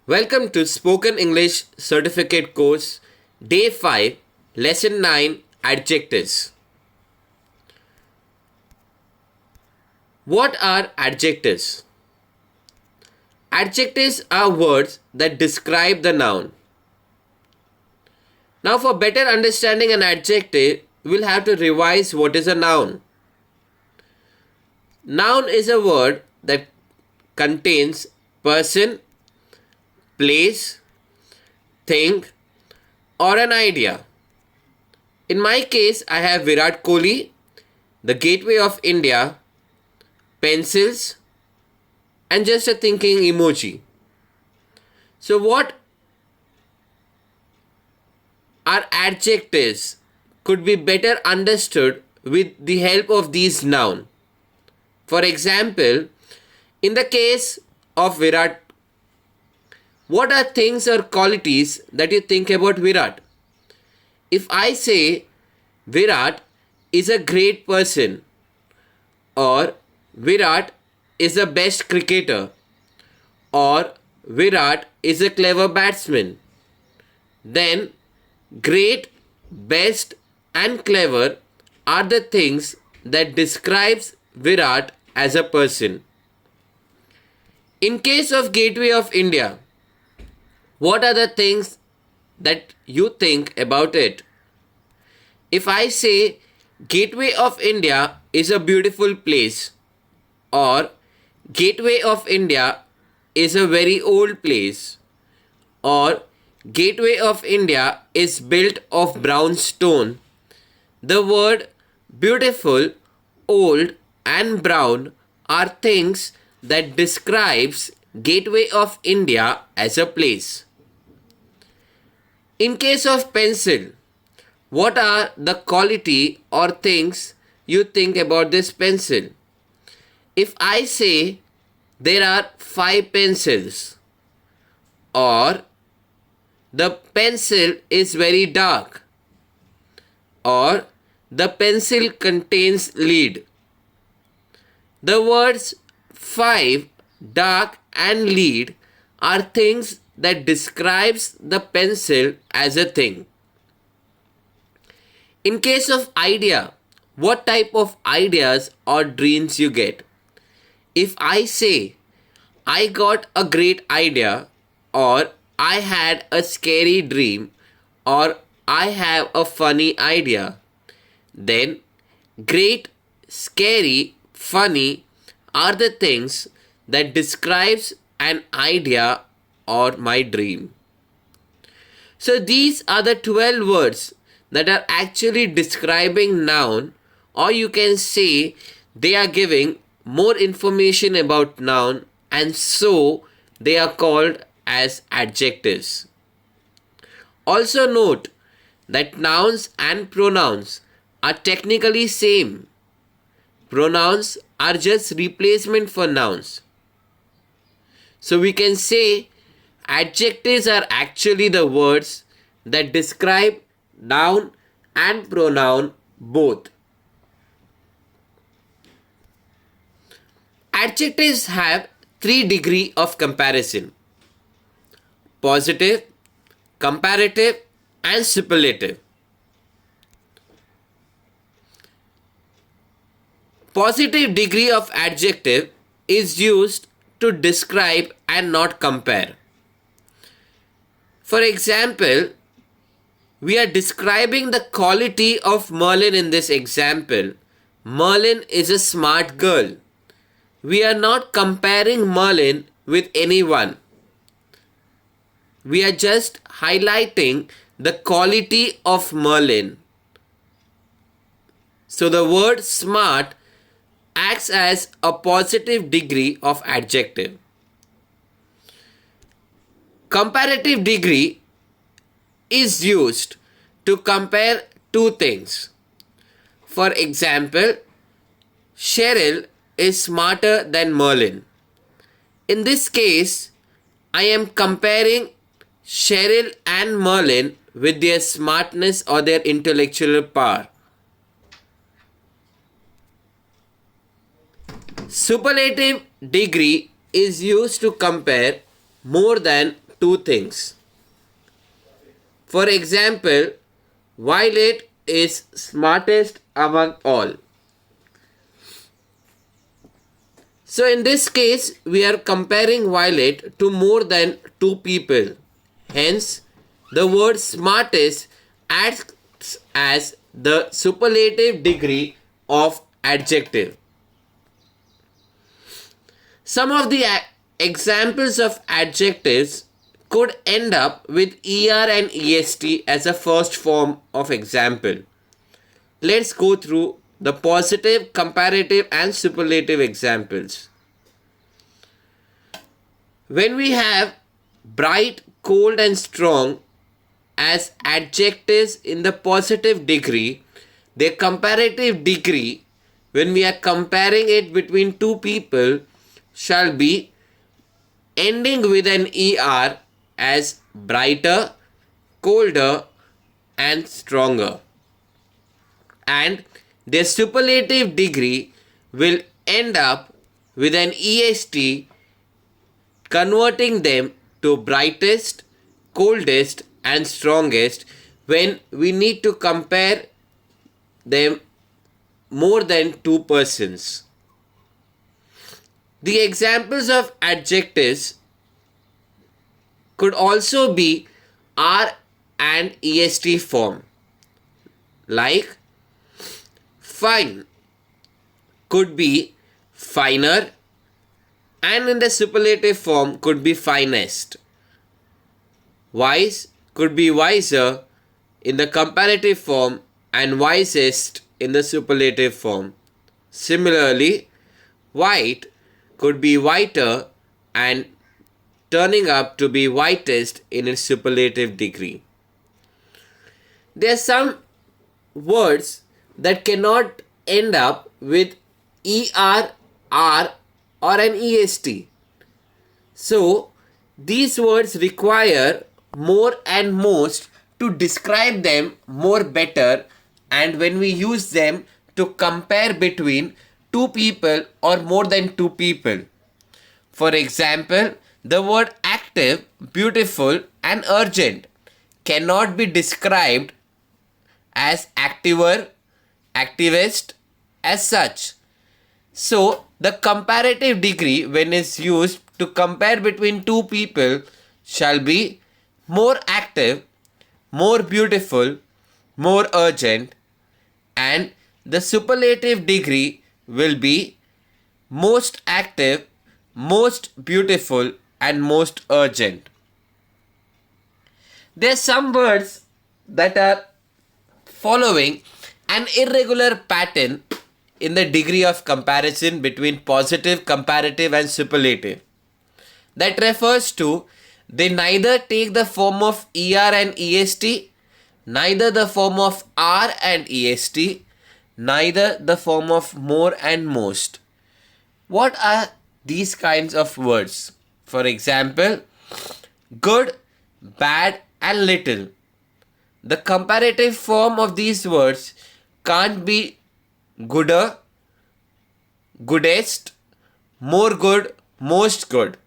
Welcome to Spoken English Certificate Course, Day 5, Lesson 9, Adjectives. What are adjectives? Adjectives are words that describe the noun. Now, for better understanding an adjective, we'll have to revise what is a noun. Noun is a word that contains person, place, thing, or an idea. In my case, I have Virat Kohli, the gateway of India, pencils, and just a thinking emoji. So, what are adjectives could be better understood with the help of these nouns. For example, in the case of Virat, what are things or qualities that you think about Virat? If I say Virat is a great person, or Virat is the best cricketer, or Virat is a clever batsman, then great, best, and clever are the things that describes Virat as a person. In case of Gateway of India, what are the things that you think about it? If I say Gateway of India is a beautiful place, or Gateway of India is a very old place, or Gateway of India is built of brown stone, the word beautiful, old, and brown are things that describes Gateway of India as a place. In case of pencil, what are the quality or things you think about this pencil? If I say there are 5 pencils, or the pencil is very dark, or the pencil contains lead, the words 5, dark, and lead are things that describes the pencil as a thing. In case of idea, what type of ideas or dreams you get? If I say I got a great idea, or I had a scary dream, or I have a funny idea, then great, scary, funny are the things that describes an idea or my dream. So these are the 12 words that are actually describing noun, or you can say they are giving more information about noun, and so they are called as adjectives. Also note that nouns and pronouns are technically same. Pronouns are just replacement for nouns. So we can say adjectives are actually the words that describe noun and pronoun both. Adjectives have 3 degrees of comparison: positive, comparative, and superlative. Positive degree of adjective is used to describe and not compare. For example, we are describing the quality of Merlin in this example. Merlin is a smart girl. We are not comparing Merlin with anyone. We are just highlighting the quality of Merlin. So the word smart acts as a positive degree of adjective. Comparative degree is used to compare two things. For example, Cheryl is smarter than Merlin. In this case, I am comparing Cheryl and Merlin with their smartness or their intellectual power. Superlative degree is used to compare more than two things. For example, Violet is smartest among all. So in this case, we are comparing Violet to more than two people. Hence, the word smartest acts as the superlative degree of adjective. Some of the examples of adjectives could end up with er and est as a first form of example. Let's go through the positive, comparative, and superlative examples. When we have bright, cold, and strong as adjectives in the positive degree, their comparative degree, when we are comparing it between two people, shall be ending with an er as brighter, colder, and stronger. And their superlative degree will end up with an est, converting them to brightest, coldest, and strongest when we need to compare them more than two persons. The examples of adjectives could also be R and est form, like fine could be finer, and in the superlative form could be finest. Wise could be wiser in the comparative form and wisest in the superlative form. Similarly, white could be whiter and turning up to be whitest in its superlative degree. There are some words that cannot end up with er, r, or an est. So, these words require more and most to describe them more better, and when we use them to compare between two people or more than two people. For example, the word active, beautiful, and urgent cannot be described as activer, activist, as such. So, the comparative degree when is used to compare between two people shall be more active, more beautiful, more urgent, and the superlative degree will be most active, most beautiful, and most urgent. There are some words that are following an irregular pattern in the degree of comparison between positive, comparative, and superlative. That refers to they neither take the form of er and est, neither the form of r and est, neither the form of more and most. What are these kinds of words? For example, good, bad, and little. The comparative form of these words can't be gooder, goodest, more good, most good.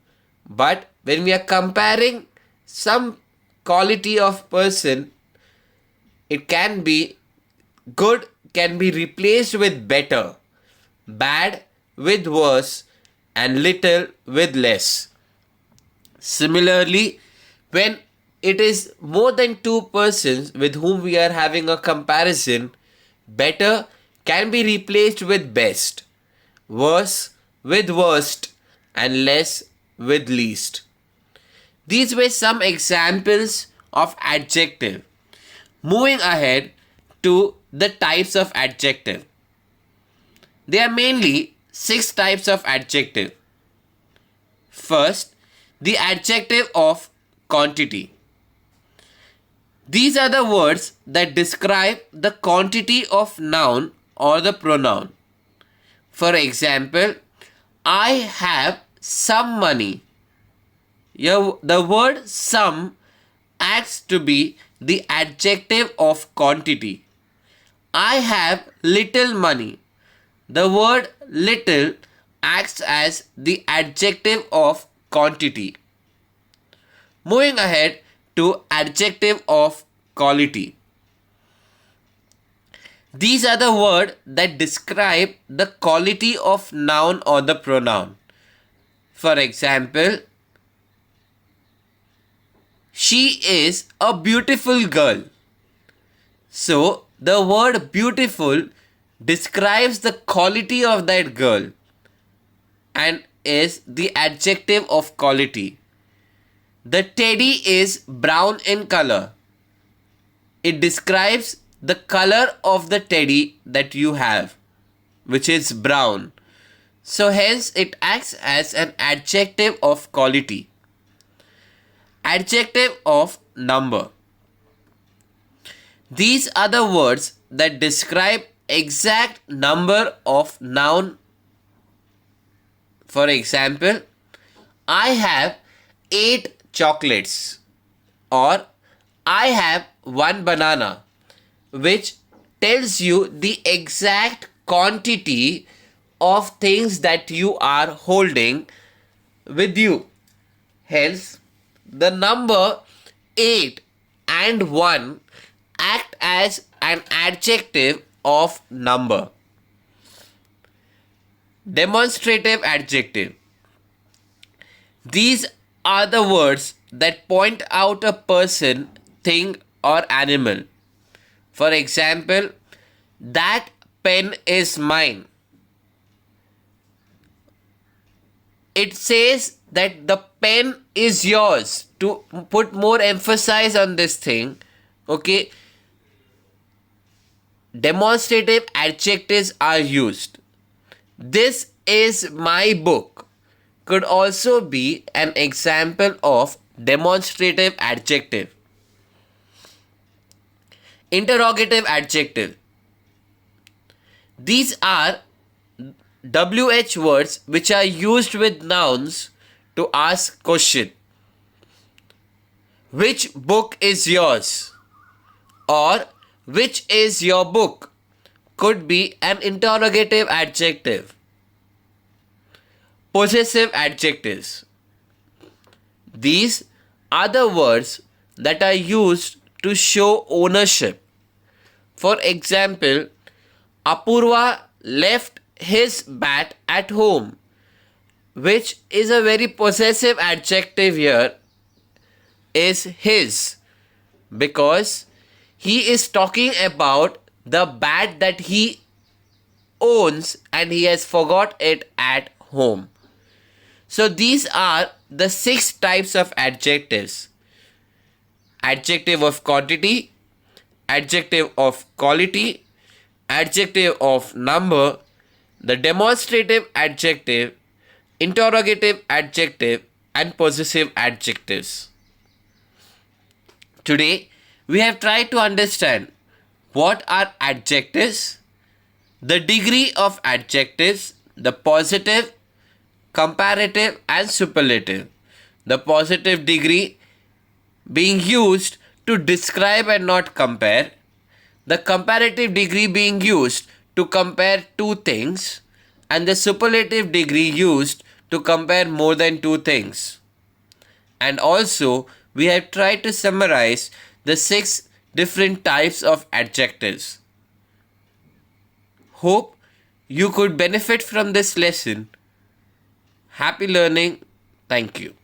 But when we are comparing some quality of person, it can be good can be replaced with better, bad with worse, and little with less. Similarly, when it is more than two persons with whom we are having a comparison, better can be replaced with best, worse with worst, and less with least. These were some examples of adjective. Moving ahead to the types of adjective. There are mainly 6 types of adjective. First, the adjective of quantity. These are the words that describe the quantity of noun or the pronoun. For example, I have some money. The word some acts to be the adjective of quantity. I have little money. The word little acts as the adjective of quantity. Moving ahead to adjective of quality. These are the words that describe the quality of noun or the pronoun. For example, she is a beautiful girl. So, the word beautiful describes the quality of that girl and is the adjective of quality. The teddy is brown in color. It describes the color of the teddy that you have, which is brown. So hence it acts as an adjective of quality. Adjective of number. These are the words that describe exact number of noun. For example, I have 8 chocolates, or I have 1 banana, which tells you the exact quantity of things that you are holding with you. Hence, the number 8 and 1 act as an adjective of number. Demonstrative adjective. These are the words that point out a person, thing, or animal. For example, that pen is mine. It says that the pen is yours to put more emphasis on this thing. Okay. Demonstrative adjectives are used. This is my book could also be an example of demonstrative adjective. Interrogative adjective. These are WH words which are used with nouns to ask question. Which book is yours? Or which is your book? Could be an interrogative adjective. Possessive adjectives. These are the words that are used to show ownership. For example, Apurva left his bat at home, which is a very possessive adjective here, is his, because he is talking about the bat that he owns and he has forgot it at home. So these are the 6 types of adjectives. Adjective of quantity, adjective of quality, adjective of number, the demonstrative adjective, interrogative adjective, and possessive adjectives. Today, we have tried to understand what are adjectives, the degree of adjectives, the positive, comparative, and superlative. The positive degree being used to describe and not compare. The comparative degree being used to compare 2 things. And the superlative degree used to compare more than 2 things. And also, we have tried to summarize the 6 different types of adjectives. Hope you could benefit from this lesson. Happy learning. Thank you.